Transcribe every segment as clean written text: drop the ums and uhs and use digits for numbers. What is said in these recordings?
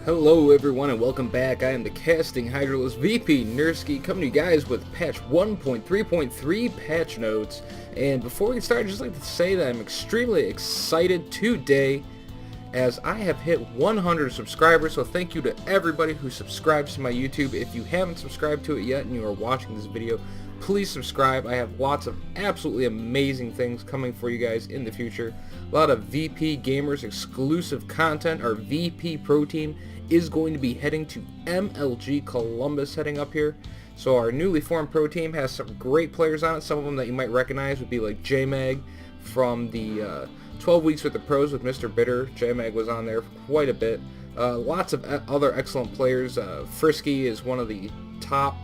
Hello everyone and welcome back. I am the casting Hydrolist VP Nursky coming to you guys with patch 1.3.3 patch notes. And before we start, I'd just like to say that I'm extremely excited today as I have hit 100 subscribers. So thank you to everybody who subscribes to my YouTube. If you haven't subscribed to it yet and you are watching this video, please subscribe. I have lots of absolutely amazing things coming for you guys in the future. A lot of VP Gamers exclusive content. Our VP Pro Team is going to be heading to MLG Columbus heading up here. So our newly formed Pro Team has some great players on it. Some of them that you might recognize would be like J-Mag from the 12 Weeks with the Pros with Mr. Bitter. J-Mag was on there quite a bit. Lots of other excellent players. Frisky is one of the top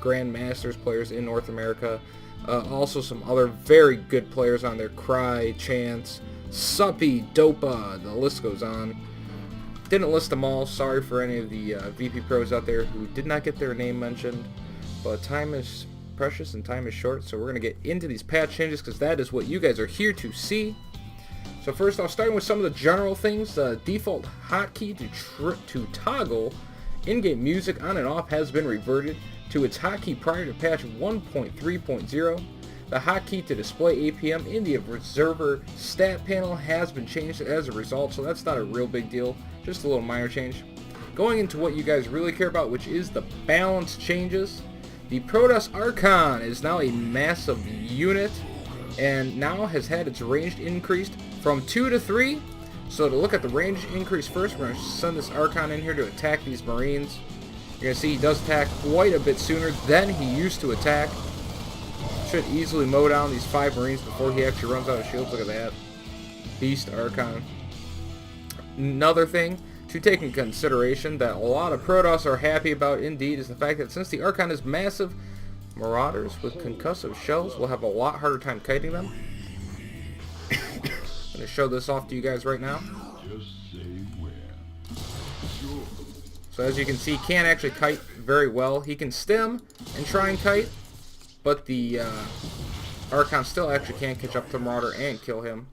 Grandmasters players in North America. Also some other very good players on there. Cry, Chance, Suppy, Dopa, the list goes on. Didn't list them all. Sorry for any of the VP pros out there who did not get their name mentioned. But time is precious and time is short, so we're going to get into these patch changes because that is what you guys are here to see. So first off, starting with some of the general things, the default hotkey to toggle in-game music on and off has been reverted to its hotkey prior to patch 1.3.0. The hotkey to display APM in the observer stat panel has been changed as a result, so that's not a real big deal, just a little minor change. Going into what you guys really care about, which is the balance changes. The Protoss Archon is now a massive unit and now has had its range increased from 2 to 3. So to look at the range increase first, we're going to send this Archon in here to attack these Marines. You're going to see he does attack quite a bit sooner than he used to attack. Should easily mow down these 5 Marines before he actually runs out of shields. Look at that. Beast Archon. Another thing to take into consideration that a lot of Protoss are happy about indeed is the fact that since the Archon is massive, Marauders with concussive shells will have a lot harder time kiting them. I'm going to show this off to you guys right now. So as you can see, he can't actually kite very well. He can stim and try and kite, but the Archon still actually can't catch up to Marauder and kill him.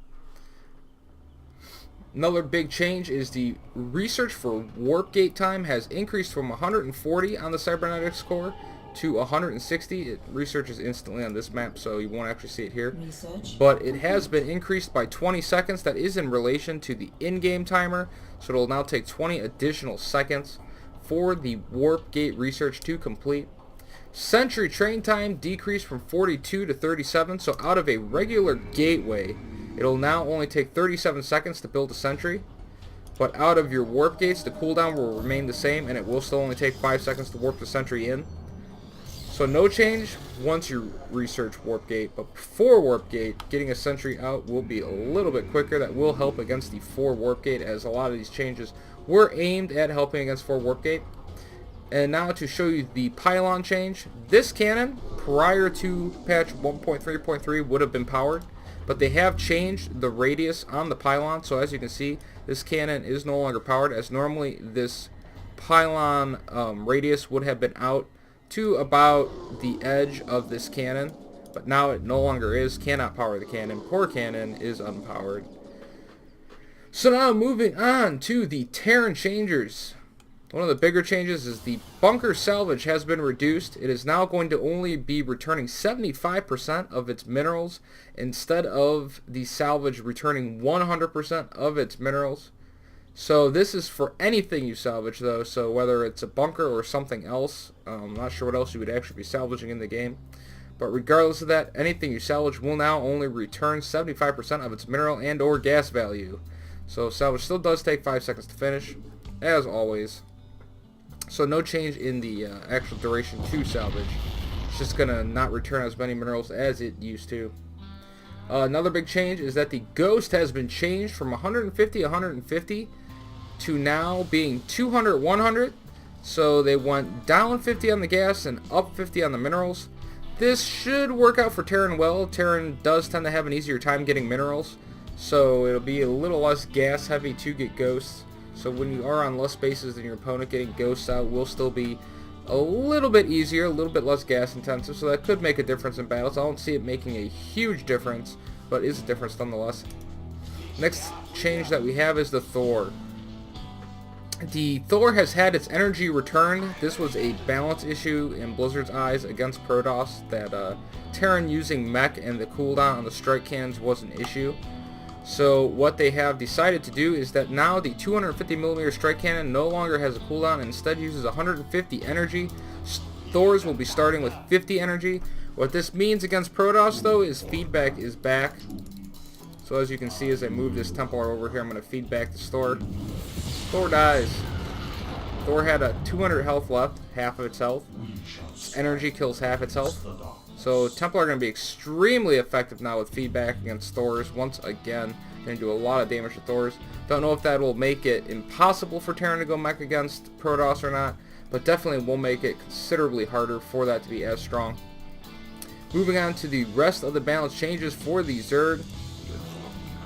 Another big change is the research for warp gate time has increased from 140 on the cybernetics core to 160. It researches instantly on this map, so you won't actually see it here. But it has been increased by 20 seconds. That is in relation to the in-game timer, so it will now take 20 additional seconds for the warp gate research to complete. Sentry train time decreased from 42 to 37, so out of a regular gateway, it'll now only take 37 seconds to build a sentry. But out of your warp gates, the cooldown will remain the same, and it will still only take 5 seconds to warp the sentry in. So no change once you research warp gate, but before warp gate, getting a sentry out will be a little bit quicker. That will help against the 4 warp gate, as a lot of these changes were aimed at helping against 4 warp gate. And now to show you the pylon change. This cannon, prior to patch 1.3.3, would have been powered, but they have changed the radius on the pylon. So as you can see, this cannon is no longer powered, as normally this pylon radius would have been out to about the edge of this cannon, but now it no longer is. Cannot power the cannon. Core cannon is unpowered. So now moving on to the Terran changers. One of the bigger changes is the bunker salvage has been reduced. It is now going to only be returning 75% of its minerals instead of the salvage returning 100% of its minerals. So this is for anything you salvage though, so whether it's a bunker or something else, I'm not sure what else you would actually be salvaging in the game. But regardless of that, anything you salvage will now only return 75% of its mineral and or gas value. So salvage still does take 5 seconds to finish, as always. So no change in the actual duration to salvage. It's just going to not return as many minerals as it used to. Another big change is that the Ghost has been changed from 150 to now being 200. So they went down 50 on the gas and up 50 on the minerals. This should work out for Terran well. Terran does tend to have an easier time getting minerals, so it'll be a little less gas heavy to get Ghosts. So when you are on less bases than your opponent, getting Ghosts out will still be a little bit easier, a little bit less gas intensive, so that could make a difference in battles. I don't see it making a huge difference, but is a difference nonetheless. Next change that we have is the Thor. The Thor has had its energy returned. This was a balance issue in Blizzard's eyes against Protoss, that Terran using mech and the cooldown on the strike cannons was an issue. So what they have decided to do is that now the 250mm strike cannon no longer has a cooldown and instead uses 150 energy. Thors will be starting with 50 energy. What this means against Protoss though is feedback is back. So as you can see, as I move this Templar over here, I'm going to feed back this Thor. Thor dies. Thor had a 200 health left, half of its health. Its energy kills half its health. So Templar are going to be extremely effective now with feedback against Thors. Once again, going to do a lot of damage to Thors. Don't know if that will make it impossible for Terran to go mech against Protoss or not, but definitely will make it considerably harder for that to be as strong. Moving on to the rest of the balance changes for the Zerg.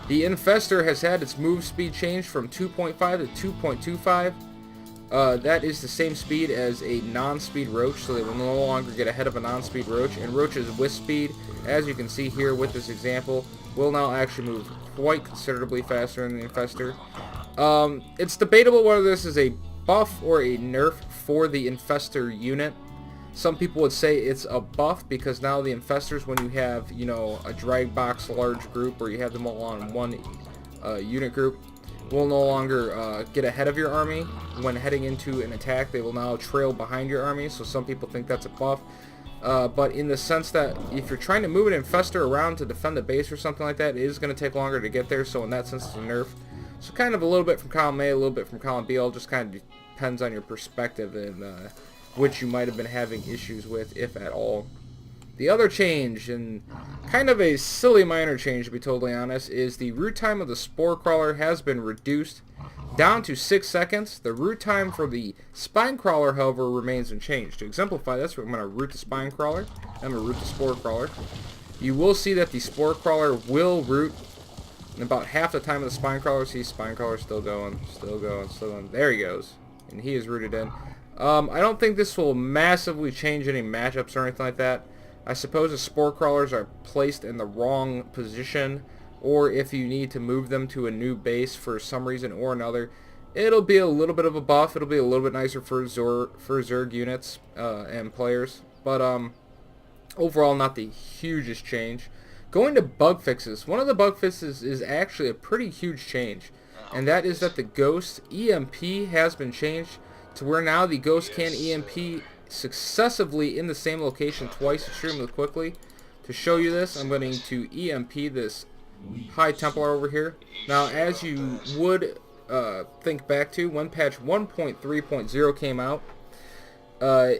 The Infestor has had its move speed changed from 2.5 to 2.25. That is the same speed as a non-speed Roach, so they will no longer get ahead of a non-speed Roach. And Roach's wisp speed, as you can see here with this example, will now actually move quite considerably faster than the Infestor. It's debatable whether this is a buff or a nerf for the Infestor unit. Some people would say it's a buff because now the Infestors, when you have, you know, a drag box large group where you have them all on one unit group, will no longer get ahead of your army when heading into an attack. They will now trail behind your army, so some people think that's a buff. But in the sense that if you're trying to move an Infestor around to defend the base or something like that, it is going to take longer to get there, so in that sense it's a nerf. So kind of a little bit from column A, a little bit from column B, all just kind of depends on your perspective and which you might have been having issues with, if at all. The other change, and kind of a silly minor change to be totally honest, is the root time of the Spore Crawler has been reduced down to 6 seconds. The root time for the Spine Crawler, however, remains unchanged. To exemplify this, I'm going to root the Spine Crawler, I'm going to root the Spore Crawler. You will see that the Spore Crawler will root in about half the time of the Spine Crawler. See, Spine Crawler still going, still going, still going. There he goes. And he is rooted in. I don't think this will massively change any matchups or anything like that. I suppose the Spore Crawlers are placed in the wrong position, or if you need to move them to a new base for some reason or another, it'll be a little bit of a buff. It'll be a little bit nicer for Zerg units and players, but overall not the hugest change. Going to bug fixes, one of the bug fixes is actually a pretty huge change, and that is that the Ghost EMP has been changed to where now the Ghost can EMP successively in the same location twice extremely quickly. To show you this, I'm going to EMP this High Templar over here. Now, as you would think back to, when patch 1.3.0 came out,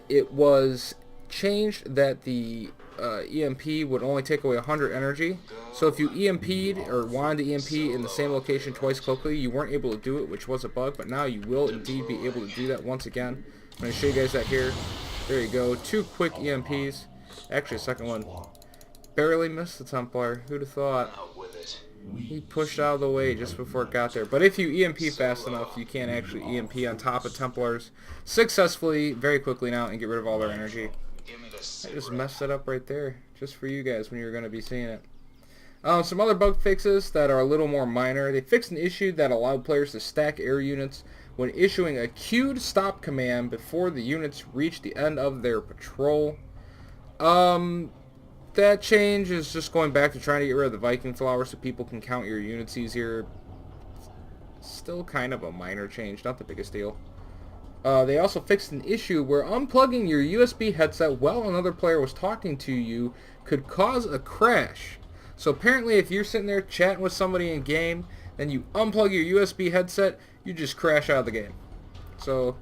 it was changed that the EMP would only take away 100 energy. So if you EMP'd or wanted to EMP in the same location twice quickly, you weren't able to do it, which was a bug, but now you will indeed be able to do that once again. I'm going to show you guys that here. There you go, 2 quick EMPs. Actually, a second one barely missed the Templar. Who'd have thought? He pushed out of the way just before it got there. But if you EMP fast enough, you can actually EMP on top of Templars successfully, very quickly now, and get rid of all their energy. I just messed it up right there, just for you guys when you're going to be seeing it. Some other bug fixes that are a little more minor. They fixed an issue that allowed players to stack air units when issuing a queued stop command before the units reach the end of their patrol. That change is just going back to trying to get rid of the Viking flower so people can count your units easier. Still kind of a minor change, not the biggest deal. They also fixed an issue where unplugging your USB headset while another player was talking to you could cause a crash. So apparently if you're sitting there chatting with somebody in game, then you unplug your USB headset, you just crash out of the game. So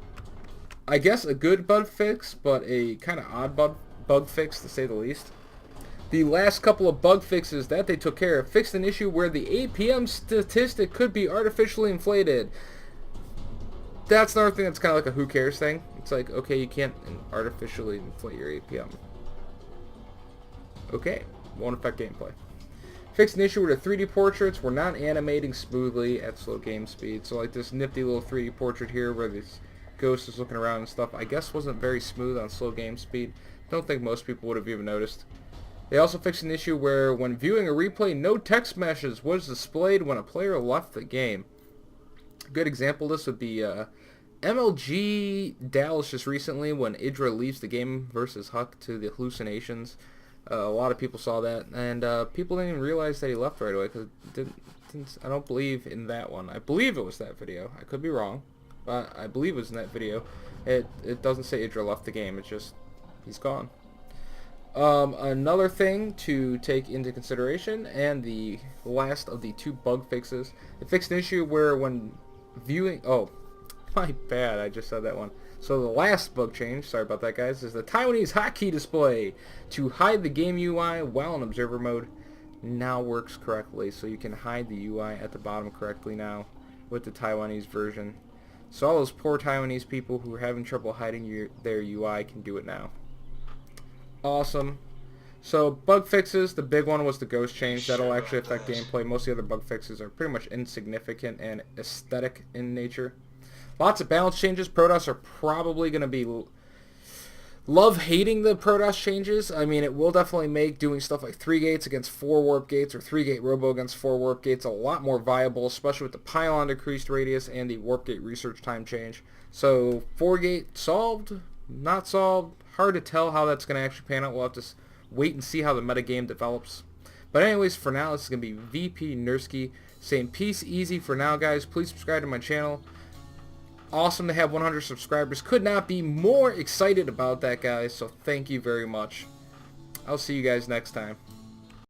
I guess a good bug fix, but a kind of odd bug fix to say the least. The last couple of bug fixes that they took care of fixed an issue where the APM statistic could be artificially inflated. That's another thing that's kind of like a who cares thing. It's like, okay, you can't artificially inflate your APM. Okay, won't affect gameplay. Fixed an issue where the 3D portraits were not animating smoothly at slow game speed. So like this nifty little 3D portrait here where this ghost is looking around and stuff, I guess wasn't very smooth on slow game speed. Don't think most people would have even noticed. They also fixed an issue where when viewing a replay, no text message was displayed when a player left the game. A good example of this would be MLG Dallas just recently when Idra leaves the game versus Huck to the hallucinations. A lot of people saw that, and people didn't even realize that he left right away because I don't believe in that one. I believe it was that video. I could be wrong, but I believe it was in that video. It doesn't say Idra left the game. It's just he's gone. Another thing to take into consideration, and the last of the 2 bug fixes, it fixed an issue where when viewing... Oh, my bad, I just said that one. So the last bug change, sorry about that guys, is the Taiwanese hotkey display to hide the game UI while in observer mode now works correctly. So you can hide the UI at the bottom correctly now with the Taiwanese version. So all those poor Taiwanese people who are having trouble hiding their UI can do it now. Awesome. So bug fixes, the big one was the ghost change. That'll actually affect gameplay. Most of the other bug fixes are pretty much insignificant and aesthetic in nature. Lots of balance changes. Protoss are probably going to be love-hating the Protoss changes. I mean, it will definitely make doing stuff like 3 gates against 4 warp gates or 3 gate robo against 4 warp gates a lot more viable, especially with the pylon decreased radius and the warp gate research time change. So 4 gate solved, not solved, hard to tell how that's going to actually pan out. We'll have to wait and see how the metagame develops. But anyways, for now, this is going to be VP Nursky saying peace easy for now, guys. Please subscribe to my channel. Awesome to have 100 subscribers. Could not be more excited about that, guys. So thank you very much. I'll see you guys next time.